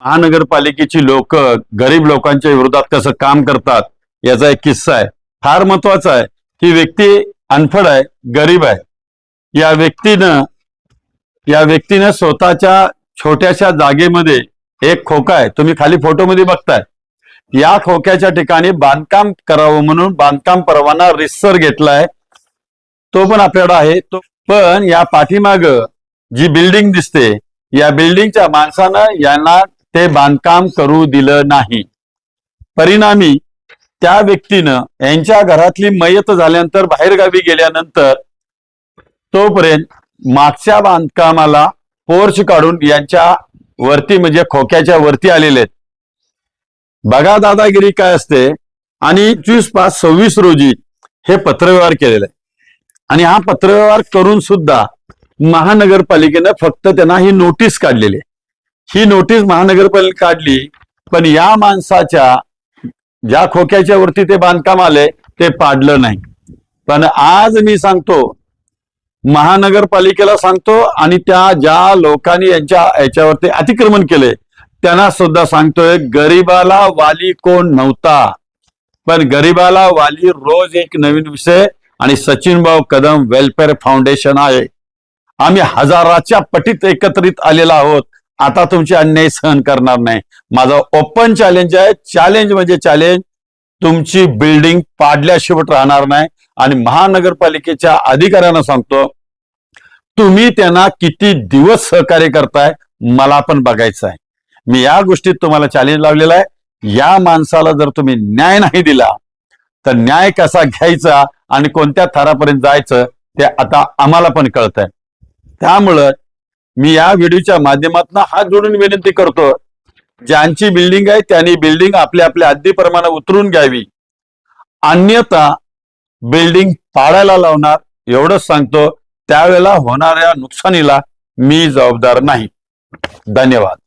महानगरपालिकेची लोक गरीब लोकांच्या विरोधात कसं काम करतात याचा एक किस्सा आहे. फार महत्वाचा आहे. ही व्यक्ती अनफड आहे, गरीब आहे. या व्यक्तीनं स्वतःच्या छोट्याशा जागेमध्ये एक खोका आहे, तुम्ही खाली फोटोमध्ये बघताय. या खोक्याच्या ठिकाणी बांधकाम करावं म्हणून बांधकाम परवाना रितसर घेतलाय. तो पण आपल्याकडे आहे. तो पण या पाठीमाग जी बिल्डिंग दिसते, या बिल्डिंगच्या माणसानं यांना ते बांधकाम करू दिलं नाही. परिणामी त्या व्यक्तीनं यांच्या घरातली मयत झाल्यानंतर बाहेरगावी गेल्यानंतर तोपर्यंत मागच्या बांधकामाला पोर्च काढून यांच्या वरती म्हणजे खोक्याच्या वरती आलेले आहेत. बघा दादागिरी काय असते. आणि 25/5/26 रोजी हे पत्रव्यवहार केलेला आहे. आणि हा पत्रव्यवहार करून सुद्धा महानगरपालिकेनं फक्त त्यांना ही नोटीस काढलेली आहे. ही नोटीस महानगरपालिका काढली, पण या माणसाच्या ज्या खोक्याच्या वरती ते बांधकाम आले ते पाडलं नाही. पण आज मी सांगतो, महानगरपालिकेला सांगतो आणि त्या ज्या लोकांनी याच्यावरती अतिक्रमण केले त्यांना सुद्धा सांगतोय, गरीबाला वाली कोण नव्हता, पण गरीबाला वाली रोज एक नवीन विषय. आणि सचिन भाऊ कदम वेलफेअर फाउंडेशन आहे. आम्ही हजाराच्या पटीत एकत्रित आलेलो आहोत. आता तुमचे अन्याय सहन करणार नाही. माझा ओपन चॅलेंज आहे. चॅलेंज म्हणजे चॅलेंज. तुमची बिल्डिंग पाडल्याशिवाय राहणार नाही. आणि महानगरपालिकेच्या अधिकाऱ्यांना सांगतो, तुम्ही त्यांना किती दिवस सहकार्य करताय मला पण बघायचं आहे. मी या गोष्टीत तुम्हाला चॅलेंज लावलेला आहे. या माणसाला जर तुम्ही न्याय नाही दिला तर न्याय कसा घ्यायचा आणि कोणत्या थरापर्यंत जायचं ते आता आम्हाला पण कळतंय. त्यामुळं मी या व्हिडिओच्या माध्यमातून हात जोडून विनंती करतो, ज्यांची बिल्डिंग आहे त्यांनी बिल्डिंग आपल्या आपल्या हद्दीप्रमाणे उतरून घ्यावी, अन्यथा बिल्डिंग पाडायला लावणार एवढंच सांगतो. त्यावेळेला होणाऱ्या नुकसानीला मी जबाबदार नाही. धन्यवाद.